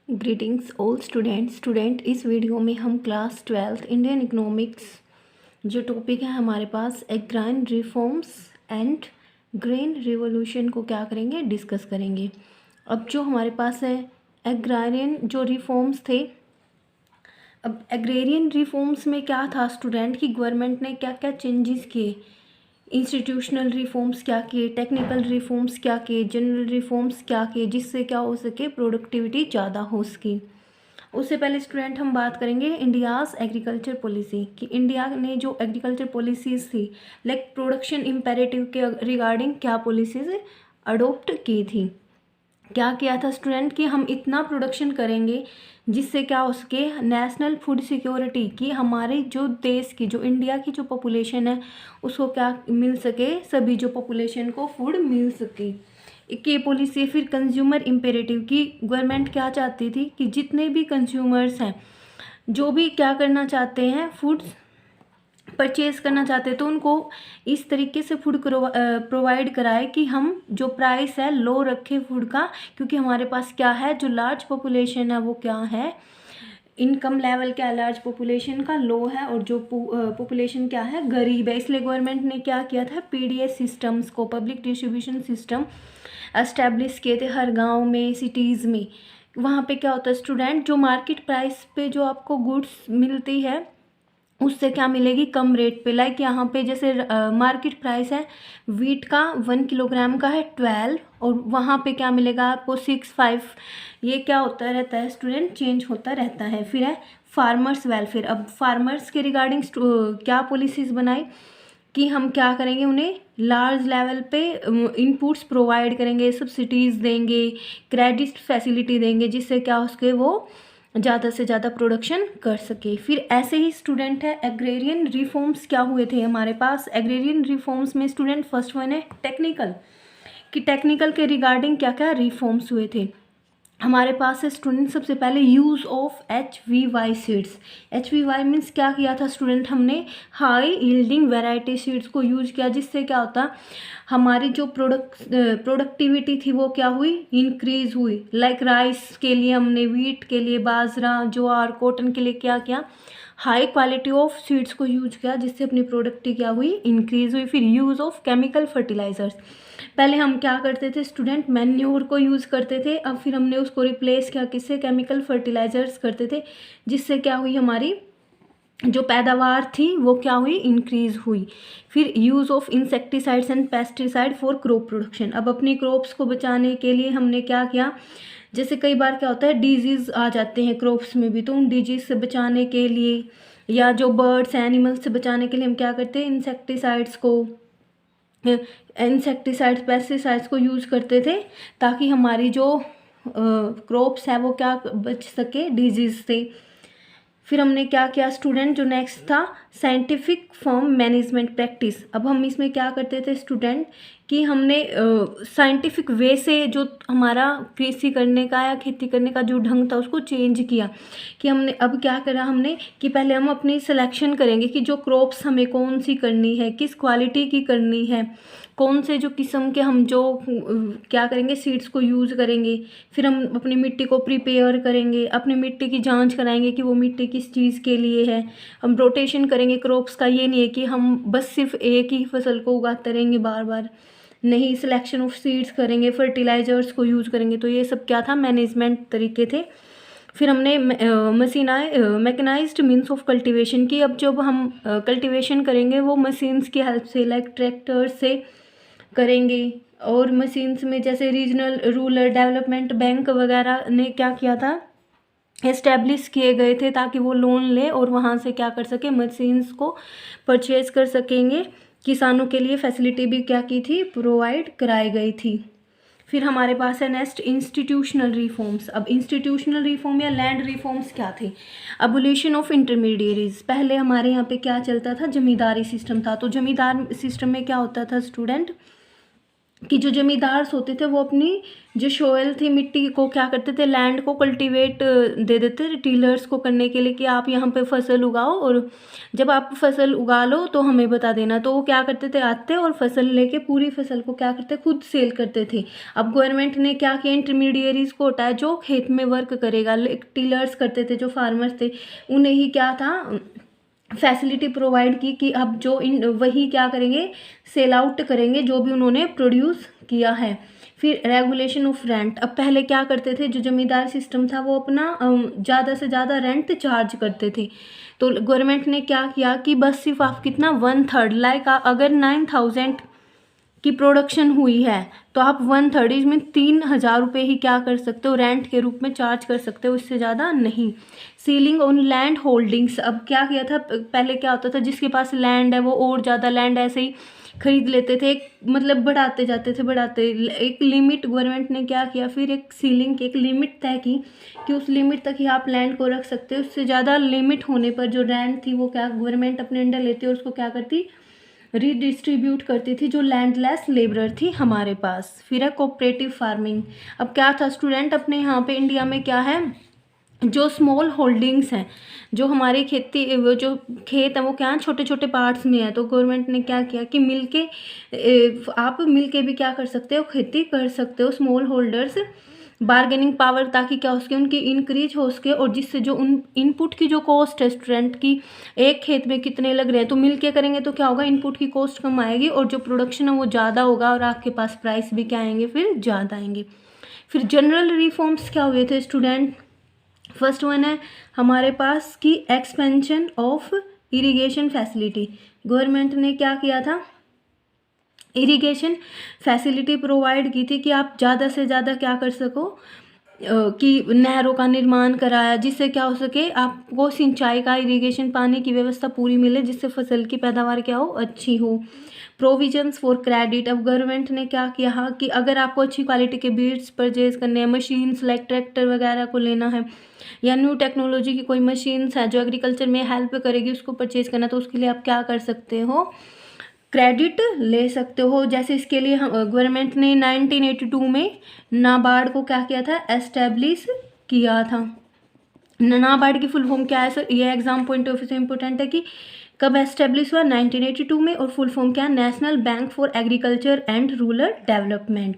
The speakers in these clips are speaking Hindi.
ग्रीटिंग्स ऑल स्टूडेंट इस वीडियो में हम क्लास 12 इंडियन इकोनॉमिक्स जो टॉपिक है हमारे पास एग्राइन रिफॉर्म्स एंड ग्रीन रिवॉल्यूशन को क्या करेंगे, डिस्कस करेंगे। अब जो हमारे पास है एग्रारियन जो रिफॉर्म्स थे, अब एग्रेरियन रिफॉर्म्स में क्या था स्टूडेंट की गवर्नमेंट ने क्या क्या चेंजेस किए, इंस्टीट्यूशनल रिफॉर्म्स क्या किए, टेक्निकल रिफॉर्म्स क्या किए, जनरल रिफॉर्म्स क्या किए, जिससे क्या हो सके प्रोडक्टिविटी ज़्यादा हो सके। उससे पहले स्टूडेंट हम बात करेंगे इंडियाज़ एग्रीकल्चर पॉलिसी कि इंडिया ने जो एग्रीकल्चर पॉलिसीज़ थी लाइक प्रोडक्शन इम्पेरेटिव के रिगार्डिंग क्या पॉलिसीज़ अडोप्ट की थी। क्या किया था स्टूडेंट कि हम इतना प्रोडक्शन करेंगे जिससे क्या हो सके नेशनल फूड सिक्योरिटी की, हमारे जो देश की जो इंडिया की जो पॉपुलेशन है उसको क्या मिल सके, सभी जो पॉपुलेशन को फूड मिल सके। एक ये पॉलिसी। फिर कंज्यूमर इम्पेरेटिव की गवर्नमेंट क्या चाहती थी कि जितने भी कंज्यूमर्स हैं जो भी क्या करना चाहते हैं फूड परचेज़ करना चाहते तो उनको इस तरीके से फूड प्रोवाइड कराए कि हम जो प्राइस है लो रखें फूड का, क्योंकि हमारे पास क्या है जो लार्ज पॉपुलेशन है वो क्या है, इनकम लेवल क्या लार्ज पॉपुलेशन का लो है और जो पॉपुलेशन क्या है गरीब है। इसलिए गवर्नमेंट ने क्या किया था पीडीएस सिस्टम्स को, पब्लिक डिस्ट्रीब्यूशन सिस्टम एस्टेब्लिश किए थे हर गांव में, सिटीज़ में। वहाँ पे क्या होता है स्टूडेंट, जो मार्केट प्राइस पे जो आपको गुड्स मिलती है उससे क्या मिलेगी कम रेट पे। लाइक यहाँ पे जैसे मार्केट प्राइस है वीट का 1 किलोग्राम का है 12 और वहाँ पे क्या मिलेगा आपको 6-5। ये क्या होता रहता है स्टूडेंट, चेंज होता रहता है। फिर है फार्मर्स वेलफेयर। अब फार्मर्स के रिगार्डिंग क्या पॉलिसीज़ बनाई कि हम क्या करेंगे, उन्हें लार्ज लेवल पे इनपुट्स प्रोवाइड करेंगे, सब्सिडीज़ देंगे, क्रेडिट फैसिलिटी देंगे, जिससे क्या उसके वो ज़्यादा से ज़्यादा प्रोडक्शन कर सके। फिर ऐसे ही स्टूडेंट है एग्रेरियन रिफॉर्म्स क्या हुए थे हमारे पास। एग्रेरियन रिफॉर्म्स में स्टूडेंट फर्स्ट वन है टेक्निकल, कि टेक्निकल के रिगार्डिंग क्या क्या रिफॉर्म्स हुए थे हमारे पास है स्टूडेंट। सबसे पहले use of HVY seeds. HVY means क्या किया था स्टूडेंट, हमने हाई यील्डिंग वैरायटी सीड्स को यूज किया, जिससे क्या होता हमारी जो प्रोडक्टिविटी थी वो क्या हुई, इंक्रीज हुई। लाइक राइस के लिए हमने, वीट के लिए, बाजरा, ज्वार, कॉटन के लिए क्या किया, हाई क्वालिटी ऑफ सीड्स को यूज किया, जिससे अपनी प्रोडक्टिविटी क्या हुई, इंक्रीज हुई। फिर यूज़ ऑफ केमिकल फर्टिलाइजर्स। पहले हम क्या करते थे स्टूडेंट, मैन्योर को यूज़ करते थे, अब फिर हमने उसको रिप्लेस किया किससे, केमिकल फर्टिलाइजर्स करते थे, जिससे क्या हुई हमारी जो पैदावार थी वो क्या हुई, इंक्रीज हुई। फिर use of insecticides and pesticide for crop production. अब अपनी क्रॉप्स को बचाने के लिए हमने क्या किया, जैसे कई बार क्या होता है डिजीज़ आ जाते हैं क्रॉप्स में भी, तो उन डिजीज़ से बचाने के लिए या जो बर्ड्स एनिमल्स से बचाने के लिए हम क्या करते हैं, इंसेक्टिसाइड्स पेस्टिसाइड्स को यूज़ करते थे, ताकि हमारी जो क्रॉप्स है वो क्या बच सके डिजीज़ से। फिर हमने क्या किया स्टूडेंट, जो नेक्स्ट था साइंटिफिक फार्म मैनेजमेंट प्रैक्टिस। अब हम इसमें क्या करते थे स्टूडेंट कि हमने साइंटिफिक वे से जो हमारा कृषि करने का या खेती करने का जो ढंग था उसको चेंज किया, कि हमने अब क्या करा हमने कि पहले हम अपनी सिलेक्शन करेंगे कि जो क्रॉप्स हमें कौन सी करनी है, किस क्वालिटी की करनी है, कौन से जो किस्म के हम जो क्या करेंगे सीड्स को यूज़ करेंगे। फिर हम अपनी मिट्टी को प्रिपेयर करेंगे, अपनी मिट्टी की जांच कराएंगे कि वो मिट्टी किस चीज़ के लिए है। हम रोटेशन करेंगे क्रॉप्स का, ये नहीं है कि हम बस सिर्फ एक ही फसल को उगाते रहेंगे बार बार, नहीं, सिलेक्शन ऑफ सीड्स करेंगे, फर्टिलाइजर्स को यूज़ करेंगे। तो ये सब क्या था, मैनेजमेंट तरीके थे। फिर हमने मैकेनाइज्ड मीन्स ऑफ कल्टीवेशन की। अब जब हम कल्टीवेशन करेंगे वो मशीन्स की हेल्प से, लाइक ट्रैक्टर से करेंगे। और मशीन्स में जैसे रीजनल रूरल डेवलपमेंट बैंक वगैरह ने क्या किया था, एस्टेब्लिश किए गए थे, ताकि वो लोन ले और वहाँ से क्या कर सके, मशीन्स को परचेज कर सकेंगे। किसानों के लिए फैसिलिटी भी क्या की थी, प्रोवाइड कराई गई थी। फिर हमारे पास है नेक्स्ट इंस्टीट्यूशनल रिफॉर्म्स। अब इंस्टीट्यूशनल रिफॉर्म या लैंड रिफॉर्म्स क्या थे, अबोलिशन ऑफ इंटरमीडिएरीज। पहले हमारे यहाँ पे क्या चलता था, जमींदारी सिस्टम था। तो जमींदार सिस्टम में क्या होता था स्टूडेंट, कि जो ज़मींदार होते थे वो अपनी जो सोइल थी, मिट्टी को क्या करते थे, लैंड को कल्टीवेट दे देते थे टीलर्स को करने के लिए कि आप यहाँ पे फसल उगाओ और जब आप फसल उगा लो तो हमें बता देना। तो वो क्या करते थे, आते और फसल लेके पूरी फसल को क्या करते, खुद सेल करते थे। अब गवर्नमेंट ने क्या किया, इंटरमीडिएरीज को हटाया जो खेत में वर्क करेगा। टीलर्स करते थे जो फार्मर्स थे, उन्हें ही क्या था, फैसिलिटी प्रोवाइड की कि अब जो वही क्या करेंगे, सेल आउट करेंगे जो भी उन्होंने प्रोड्यूस किया है। फिर रेगुलेशन ऑफ रेंट। अब पहले क्या करते थे, जो जमींदार सिस्टम था वो अपना ज़्यादा से ज़्यादा रेंट चार्ज करते थे। तो गवर्नमेंट ने क्या किया कि बस सिर्फ आप कितना 1/3, लाइक अगर 9,000 की प्रोडक्शन हुई है तो आप 1/3 इसमें 3,000 रुपये ही क्या कर सकते हो, रेंट के रूप में चार्ज कर सकते हो, इससे ज़्यादा नहीं। Ceiling on land holdings. अब क्या किया था, पहले क्या होता था, जिसके पास लैंड है वो और ज़्यादा लैंड ऐसे ही खरीद लेते थे, मतलब बढ़ाते जाते थे, एक लिमिट गवर्नमेंट ने क्या किया, फिर एक सीलिंग की एक लिमिट तय की कि उस लिमिट तक ही आप लैंड को रख सकते हो। उससे ज़्यादा लिमिट होने पर जो लैंड थी वो क्या गवर्नमेंट अपने अंडर लेती और उसको क्या करती, रीडिस्ट्रीब्यूट करती थी जो लैंडलेस लेबरर थी हमारे पास। फिर है कोऑपरेटिव फार्मिंग। अब क्या था स्टूडेंट, अपने यहाँ पे इंडिया में क्या है, जो स्मॉल होल्डिंग्स हैं, जो हमारी खेती, वो जो खेत है वो क्या है, छोटे छोटे पार्ट्स में है। तो गवर्नमेंट ने क्या किया कि मिलके आप मिलके भी क्या कर सकते हो, खेती कर सकते हो, स्मॉल होल्डर्स। बार्गेनिंग पावर, ताकि क्या हो सके, उनकी इंक्रीज हो सके, और जिससे जो उन इनपुट की जो कॉस्ट है स्टूडेंट की, एक खेत में कितने लग रहे हैं, तो मिलके करेंगे तो क्या होगा, इनपुट की कॉस्ट कम आएगी और जो प्रोडक्शन है वो ज़्यादा होगा और आपके पास प्राइस भी क्या आएंगे, फिर ज़्यादा आएंगे। फिर जनरल रिफॉर्म्स क्या हुए थे स्टूडेंट, फर्स्ट वन है हमारे पास की expansion of irrigation facility. Government ने क्या किया था, इरिगेशन फैसिलिटी प्रोवाइड की थी कि आप ज़्यादा से ज़्यादा क्या कर सको, कि नहरों का निर्माण कराया, जिससे क्या हो सके, आपको सिंचाई का, इरिगेशन पानी की व्यवस्था पूरी मिले, जिससे फसल की पैदावार क्या हो, अच्छी हो। Provisions for credit. अब गवर्नमेंट ने क्या किया कि अगर आपको अच्छी क्वालिटी के बीड्स परचेज करने हैं, मशीन्स लाइक ट्रैक्टर वगैरह को लेना है, या न्यू टेक्नोलॉजी की कोई मशीन्स है जो एग्रीकल्चर में हेल्प करेगी, उसको परचेज करना, तो उसके लिए आप क्या कर सकते हो, क्रेडिट ले सकते हो। जैसे इसके लिए गवर्नमेंट ने 1982 में नाबार्ड को क्या किया था, एस्टेब्लिश किया था। नाबार्ड की फुल फॉर्म क्या है सर, ये एग्जाम पॉइंट ऑफ व्यू से इंपॉर्टेंट है कि कब एस्टेब्लिश हुआ, 1982 में, और फुल फॉर्म क्या है, national bank for agriculture and rural development.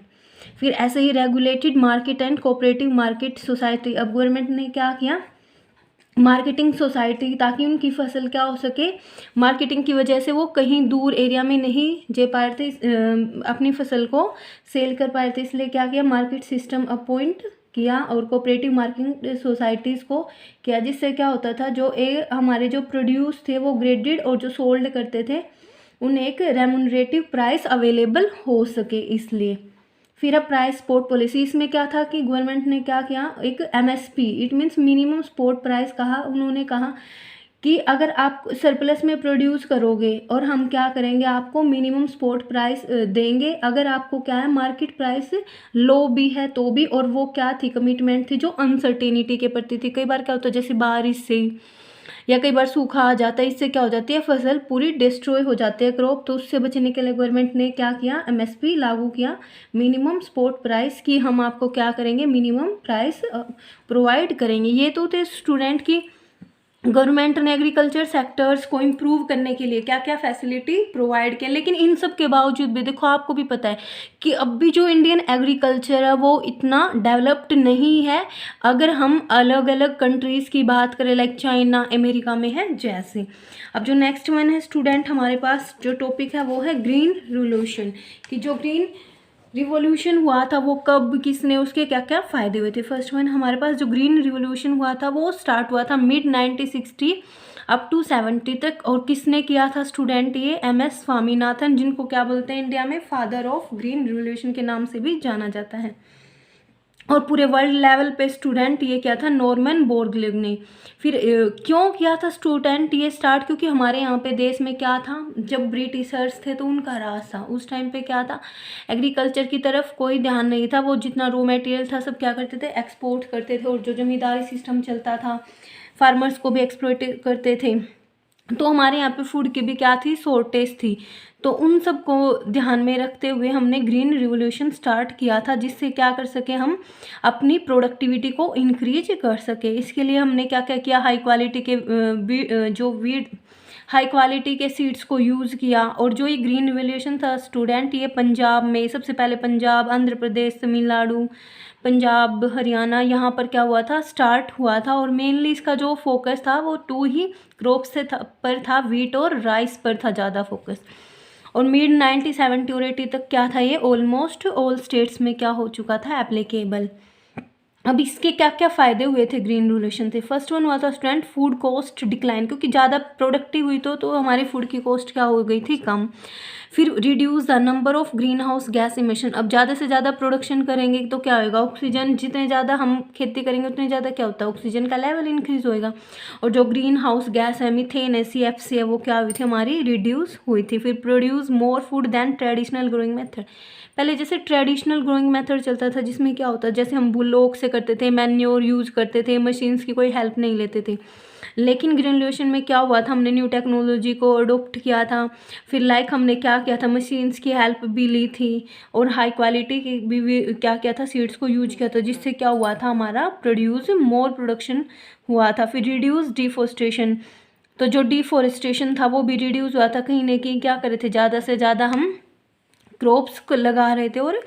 फिर ऐसे ही regulated market and cooperative market society. अब गवर्नमेंट ने क्या किया, मार्केटिंग सोसाइटी, ताकि उनकी फसल क्या हो सके, मार्केटिंग की वजह से वो कहीं दूर एरिया में नहीं जे पाए थे, अपनी फसल को सेल कर पाए थे, इसलिए क्या किया, मार्केट सिस्टम अपॉइंट किया और कोऑपरेटिव मार्केटिंग सोसाइटीज़ को किया, जिससे क्या होता था, जो हमारे जो प्रोड्यूस थे वो ग्रेडेड और जो सोल्ड करते थे उन्हें एक रेम्यूनरेटिव प्राइस अवेलेबल हो सके, इसलिए। फिर अब प्राइस सपोर्ट पॉलिसी, इसमें क्या था कि गवर्नमेंट ने क्या किया, एक MSP, it means minimum support price कहा, उन्होंने कहा कि अगर आप सरप्लस में प्रोड्यूस करोगे और हम क्या करेंगे, आपको मिनिमम सपोर्ट प्राइस देंगे, अगर आपको क्या है, मार्केट प्राइस लो भी है तो भी। और वो क्या थी, कमिटमेंट थी जो अनसर्टेनिटी के प्रति थी। कई बार क्या होता है, जैसे बारिश से या कई बार सूखा आ जाता है, इससे क्या हो जाती है, फसल पूरी डिस्ट्रॉय हो जाती है, क्रॉप। तो उससे बचने के लिए गवर्नमेंट ने क्या किया, MSP लागू किया, मिनिमम सपोर्ट प्राइस की, हम आपको क्या करेंगे, मिनिमम प्राइस प्रोवाइड करेंगे। ये तो थे स्टूडेंट की गवर्नमेंट ने एग्रीकल्चर सेक्टर्स को इम्प्रूव करने के लिए क्या क्या फैसिलिटी प्रोवाइड किया। लेकिन इन सब के बावजूद भी देखो, आपको भी पता है कि अब भी जो इंडियन एग्रीकल्चर है वो इतना डेवलप्ड नहीं है, अगर हम अलग अलग कंट्रीज़ की बात करें, लाइक चाइना, अमेरिका में है जैसे। अब जो नेक्स्ट वन है स्टूडेंट, हमारे पास जो टॉपिक है वो है ग्रीन रिवोल्यूशन, कि जो ग्रीन रिवॉल्यूशन हुआ था वो कब, किसने, उसके क्या क्या फ़ायदे हुए थे। फर्स्ट वन हमारे पास जो ग्रीन रिवॉल्यूशन हुआ था वो स्टार्ट हुआ था मिड 1960 अप टू 70 तक, और किसने किया था स्टूडेंट, ये MS स्वामीनाथन, जिनको क्या बोलते हैं इंडिया में फादर ऑफ ग्रीन रिवॉल्यूशन के नाम से भी जाना जाता है। और पूरे वर्ल्ड लेवल पे स्टूडेंट ये क्या था, नॉर्मन बोरलॉग ने। फिर क्यों किया था स्टूडेंट ये स्टार्ट, क्योंकि हमारे यहाँ पे देश में क्या था, जब ब्रिटिशर्स थे तो उनका राज था, उस टाइम पे क्या था, एग्रीकल्चर की तरफ कोई ध्यान नहीं था, वो जितना रॉ मटेरियल था सब क्या करते थे, एक्सपोर्ट करते थे, और जो जमींदारी सिस्टम चलता था फार्मर्स को भी एक्सप्लॉइट करते थे। तो हमारे यहाँ पे फूड की भी क्या थी, शॉर्टेज थी। तो उन सब को ध्यान में रखते हुए हमने ग्रीन रिवोल्यूशन स्टार्ट किया था, जिससे क्या कर सके हम अपनी प्रोडक्टिविटी को इंक्रीज कर सके। इसके लिए हमने क्या क्या किया, हाई क्वालिटी के सीड्स को यूज़ किया। और जो ये ग्रीन रिवोल्यूशन था स्टूडेंट, ये पंजाब में सबसे पहले, पंजाब, आंध्र प्रदेश, तमिलनाडु, पंजाब, हरियाणा, यहाँ पर क्या हुआ था, स्टार्ट हुआ था। और मेनली इसका जो फोकस था वो 2 ही क्रॉप्स पर था, वीट और राइस पर था ज़्यादा फोकस। और मिड 1970 और 80 तक क्या था, ये ऑलमोस्ट ऑल स्टेट्स में क्या हो चुका था, एप्लीकेबल। अब इसके क्या क्या फ़ायदे हुए थे ग्रीन रिवोल्यूशन से। फर्स्ट वन हुआ था स्टूडेंट, फूड कॉस्ट डिक्लाइन, क्योंकि ज़्यादा प्रोडक्टिव हुई तो हमारी फूड की कॉस्ट क्या हो गई थी, कम। फिर reduce the number of green house gas emission, अब ज़्यादा से ज़्यादा प्रोडक्शन करेंगे तो क्या होगा, ऑक्सीजन, जितने ज़्यादा हम खेती करेंगे उतने ज़्यादा क्या होता है, ऑक्सीजन का लेवल इंक्रीज होएगा। और जो ग्रीन हाउस गैस है, मीथेन है, CFC है, वो क्या हुई थी, हमारी रिड्यूस हुई थी। फिर produce more food than traditional growing method, पहले जैसे ट्रेडिशनल ग्रोइंग मेथड चलता था जिसमें क्या होता है, जैसे हम बुलोक से करते थे, मैन्योर यूज़ करते थे, मशीन्स की कोई हेल्प नहीं लेते थे। लेकिन ग्रीन रिवोल्यूशन में क्या हुआ था, हमने न्यू टेक्नोलॉजी को अडोप्ट किया था। फिर हमने क्या किया था, मशीन्स की हेल्प भी ली थी, और हाई क्वालिटी की भी क्या किया था, सीड्स को यूज किया था, जिससे क्या हुआ था, हमारा मोर प्रोडक्शन हुआ था। फिर रिड्यूस डिफोरेस्टेशन, तो जो डिफोरेस्टेशन था वो भी रिड्यूस हुआ था। कहीं ना कहीं क्या कर रहे थे, ज़्यादा से ज़्यादा हम क्रॉप्स को लगा रहे थे और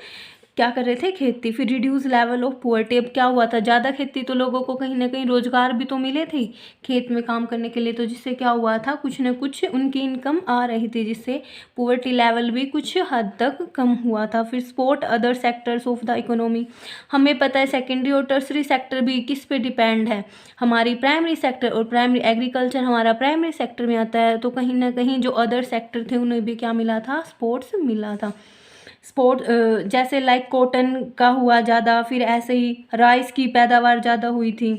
क्या कर रहे थे, खेती। फिर रिड्यूस लेवल ऑफ पुअर्टी, अब क्या हुआ था, ज़्यादा खेती तो लोगों को कहीं ना कहीं रोजगार भी तो मिले थे खेत में काम करने के लिए, तो जिससे क्या हुआ था, कुछ ना कुछ उनकी इनकम आ रही थी, जिससे पुअर्टी लेवल भी कुछ हद तक कम हुआ था। फिर support other sectors of the economy, हमें पता है सेकेंडरी और टर्सरी सेक्टर भी किस पे डिपेंड है, हमारी प्राइमरी सेक्टर, और प्राइमरी एग्रीकल्चर हमारा प्राइमरी सेक्टर में आता है। तो कहीं ना कहीं जो अदर सेक्टर थे उन्हें भी क्या मिला था, सपोर्ट्स मिला था। जैसे लाइक कॉटन का हुआ ज़्यादा, फिर ऐसे ही राइस की पैदावार ज़्यादा हुई थी,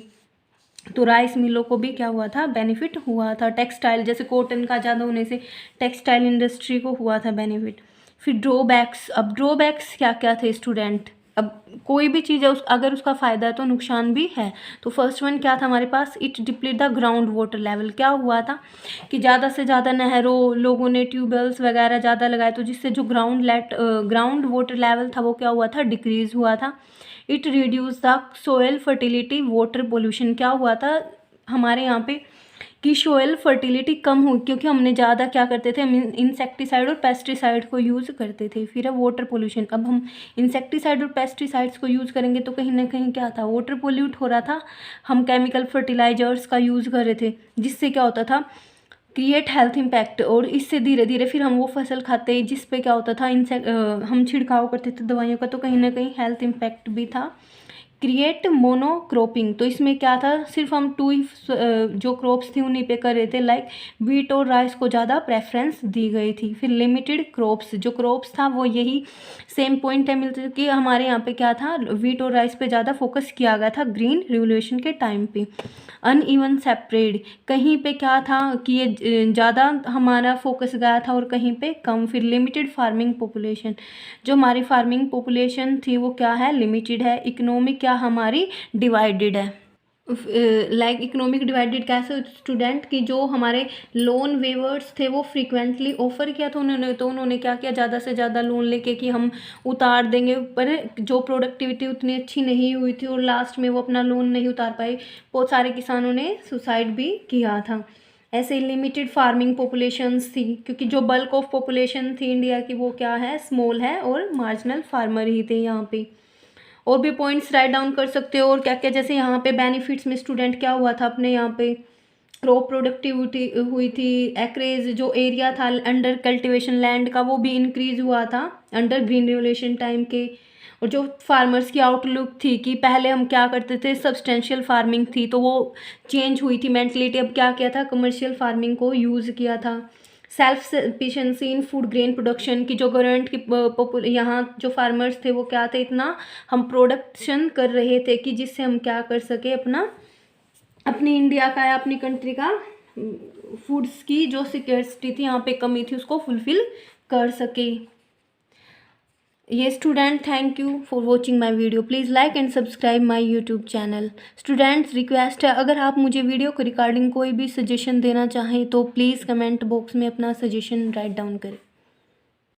तो राइस मिलों को भी क्या हुआ था, बेनिफिट हुआ था। टेक्सटाइल, जैसे कॉटन का ज़्यादा होने से टेक्सटाइल इंडस्ट्री को हुआ था बेनिफिट। फिर ड्रॉबैक्स, अब ड्रॉबैक्स क्या क्या थे स्टूडेंट, अब कोई भी चीज़ है अगर उसका फ़ायदा है तो नुकसान भी है। तो फर्स्ट वन क्या था हमारे पास, it deplete the ground water level, क्या हुआ था कि ज़्यादा से ज़्यादा नहरों, लोगों ने ट्यूबवेल्स वगैरह ज़्यादा लगाए, तो जिससे जो ग्राउंड वाटर लेवल था वो क्या हुआ था, डिक्रीज हुआ था। It reduce the soil fertility, water pollution, क्या हुआ था हमारे यहाँ पे कि सोयल फर्टिलिटी कम हुई, क्योंकि हमने ज़्यादा क्या करते थे, हम इंसेक्टिसाइड और पेस्टिसाइड को यूज़ करते थे। फिर अब वाटर पोल्यूशन, अब हम इंसेक्टिसाइड और पेस्टिसाइड्स को यूज़ करेंगे तो कहीं ना कहीं क्या था, वाटर पोल्यूट हो रहा था, हम केमिकल फर्टिलाइजर्स का यूज़ कर रहे थे, जिससे क्या होता था, क्रिएट हेल्थ इम्पैक्ट। और इससे धीरे धीरे फिर हम वो फसल खाते जिस पे क्या होता था, हम छिड़काव करते थे दवाइयों का, तो कहीं ना कहीं हेल्थ इम्पैक्ट भी था। क्रिएट मोनोक्रॉपिंग, तो इसमें क्या था, सिर्फ हम टू ही जो क्रॉप्स थी उन्हीं पे कर रहे थे, लाइक वीट और राइस को ज़्यादा प्रेफरेंस दी गई थी। फिर लिमिटेड क्रॉप्स, जो क्रॉप्स था वो यही सेम पॉइंट है मिलते कि हमारे यहाँ पे क्या था, वीट और राइस पे ज़्यादा फोकस किया गया था ग्रीन रिवोल्यूशन के टाइम पे। अनइवन सेपरेट, कहीं पे क्या था कि ये ज़्यादा हमारा फोकस गया था और कहीं पे कम। फिर लिमिटेड फार्मिंग पॉपुलेशन, जो हमारी फार्मिंग पॉपुलेशन थी वो क्या है, लिमिटेड है। इकोनॉमिक क्या हमारी डिवाइडेड है, लाइक इकोनॉमिक डिवाइडेड कैसे स्टूडेंट की, जो हमारे लोन वेवर्स थे वो फ्रीक्वेंटली ऑफर किया था उन्होंने, तो उन्होंने क्या किया, ज़्यादा से ज़्यादा लोन लेके कि हम उतार देंगे, पर जो प्रोडक्टिविटी उतनी अच्छी नहीं हुई थी और लास्ट में वो अपना लोन नहीं उतार पाए, बहुत सारे किसानों ने सुसाइड भी किया था। ऐसे लिमिटेड फार्मिंग पॉपुलेशंस थी, क्योंकि जो बल्क ऑफ पॉपुलेशन थी इंडिया की वो क्या है, स्मॉल है और मार्जिनल फार्मर ही थे यहाँ पे। और भी पॉइंट्स राइट डाउन कर सकते हो, और क्या क्या, जैसे यहाँ पे बेनिफिट्स में स्टूडेंट क्या हुआ था, अपने यहाँ पे क्रॉप प्रोडक्टिविटी हुई थी, एक्रेज जो एरिया था अंडर कल्टीवेशन लैंड का वो भी इंक्रीज हुआ था अंडर ग्रीन रिवोल्यूशन टाइम के। और जो फार्मर्स की आउटलुक थी कि पहले हम क्या करते थे, सब्सटेंशियल फार्मिंग थी, तो वो चेंज हुई थी मेंटलिटी, अब क्या किया था, कमर्शियल फार्मिंग को यूज़ किया था। सेल्फ सफिशिएंसी इन फूड ग्रेन प्रोडक्शन की, जो गवर्नमेंट की यहाँ जो फार्मर्स थे वो क्या थे, इतना हम प्रोडक्शन कर रहे थे कि जिससे हम क्या कर सके, अपनी इंडिया का या अपनी कंट्री का फूड्स की जो सिक्योरिटी थी यहाँ पे कमी थी उसको फुलफिल कर सके। ये student, thank you for watching my video, please like and subscribe my YouTube channel. Students request है, अगर आप मुझे वीडियो को रिकॉर्डिंग कोई भी सजेशन देना चाहें तो प्लीज़ कमेंट बॉक्स में अपना सजेशन राइट डाउन करें।